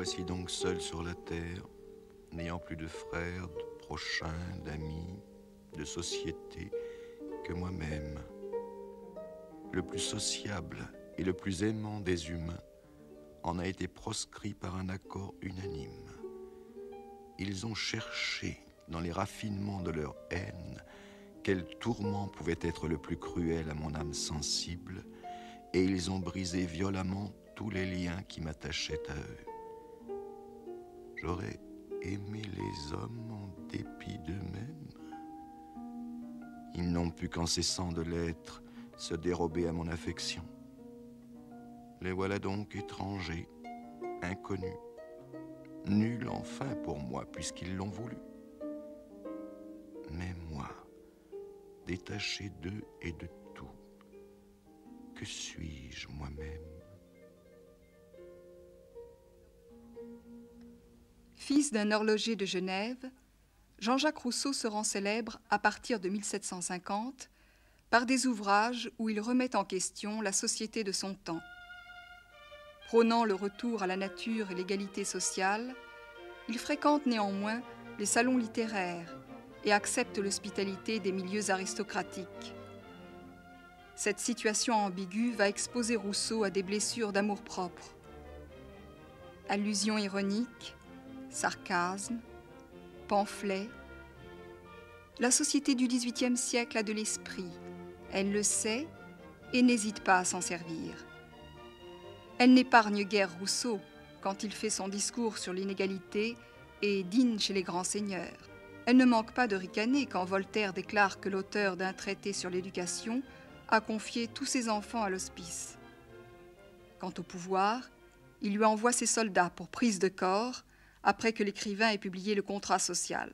voici donc seul sur la terre, n'ayant plus de frères, de prochains, d'amis, de société que moi-même. Le plus sociable et le plus aimant des humains en a été proscrit par un accord unanime. Ils ont cherché, dans les raffinements de leur haine, quel tourment pouvait être le plus cruel à mon âme sensible, et ils ont brisé violemment tous les liens qui m'attachaient à eux. J'aurais aimé les hommes en dépit d'eux-mêmes. Ils n'ont pu qu'en cessant de l'être, se dérober à mon affection. Les voilà donc étrangers, inconnus, nuls enfin pour moi, puisqu'ils l'ont voulu. Mais moi, détaché d'eux et de tout, que suis-je moi-même? Fils d'un horloger de Genève, Jean-Jacques Rousseau se rend célèbre à partir de 1750 par des ouvrages où il remet en question la société de son temps. Prônant le retour à la nature et l'égalité sociale, il fréquente néanmoins les salons littéraires et accepte l'hospitalité des milieux aristocratiques. Cette situation ambiguë va exposer Rousseau à des blessures d'amour-propre. Allusions ironiques, sarcasmes, pamphlets. La société du XVIIIe siècle a de l'esprit. Elle le sait et n'hésite pas à s'en servir. Elle n'épargne guère Rousseau quand il fait son discours sur l'inégalité et dîne chez les grands seigneurs. Elle ne manque pas de ricaner quand Voltaire déclare que l'auteur d'un traité sur l'éducation a confié tous ses enfants à l'hospice. Quant au pouvoir, il lui envoie ses soldats pour prise de corps après que l'écrivain ait publié le contrat social.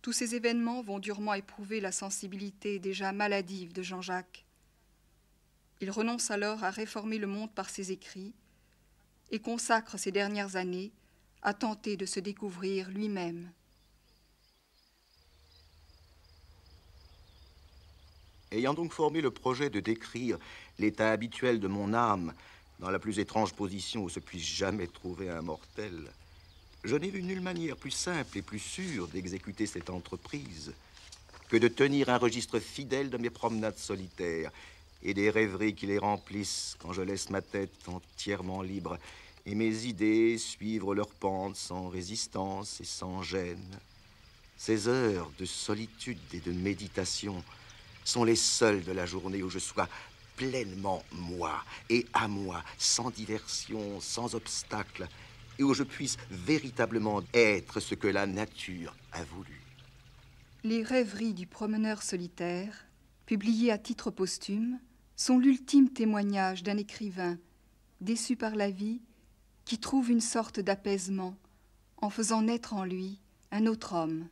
Tous ces événements vont durement éprouver la sensibilité déjà maladive de Jean-Jacques. Il renonce alors à réformer le monde par ses écrits et consacre ses dernières années à tenter de se découvrir lui-même. Ayant donc formé le projet de décrire l'état habituel de mon âme dans la plus étrange position où se puisse jamais trouver un mortel, je n'ai vu nulle manière plus simple et plus sûre d'exécuter cette entreprise que de tenir un registre fidèle de mes promenades solitaires et des rêveries qui les remplissent quand je laisse ma tête entièrement libre et mes idées suivre leur pente sans résistance et sans gêne. Ces heures de solitude et de méditation sont les seules de la journée où je sois pleinement moi et à moi, sans diversion, sans obstacle, et où je puisse véritablement être ce que la nature a voulu. Les rêveries du promeneur solitaire, publiées à titre posthume, sont l'ultime témoignage d'un écrivain déçu par la vie qui trouve une sorte d'apaisement en faisant naître en lui un autre homme.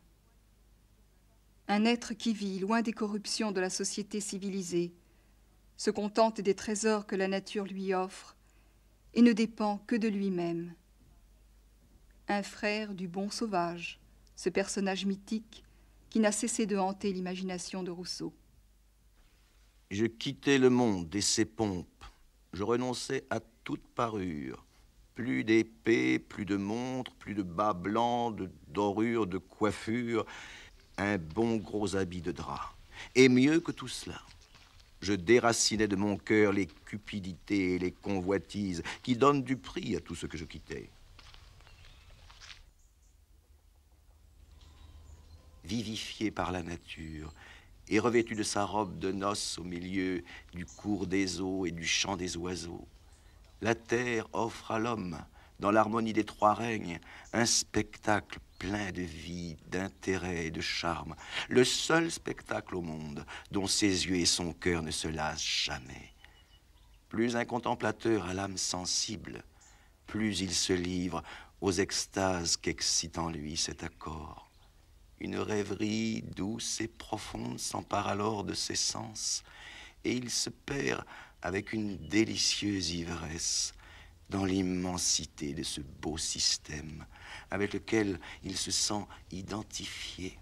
Un être qui vit loin des corruptions de la société civilisée, se contente des trésors que la nature lui offre et ne dépend que de lui-même. Un frère du bon sauvage, ce personnage mythique qui n'a cessé de hanter l'imagination de Rousseau. Je quittais le monde et ses pompes. Je renonçais à toute parure. Plus d'épée, plus de montre, plus de bas blancs, de dorures, de coiffure, un bon gros habit de drap. Et mieux que tout cela, je déracinais de mon cœur les cupidités et les convoitises qui donnent du prix à tout ce que je quittais. Vivifié par la nature et revêtu de sa robe de noces au milieu du cours des eaux et du chant des oiseaux, la terre offre à l'homme, dans l'harmonie des trois règnes, un spectacle plein de vie, d'intérêt et de charme, le seul spectacle au monde dont ses yeux et son cœur ne se lassent jamais. Plus un contemplateur a l'âme sensible, plus il se livre aux extases qu'excite en lui cet accord. Une rêverie douce et profonde s'empare alors de ses sens, et il se perd avec une délicieuse ivresse dans l'immensité de ce beau système avec lequel il se sent identifié.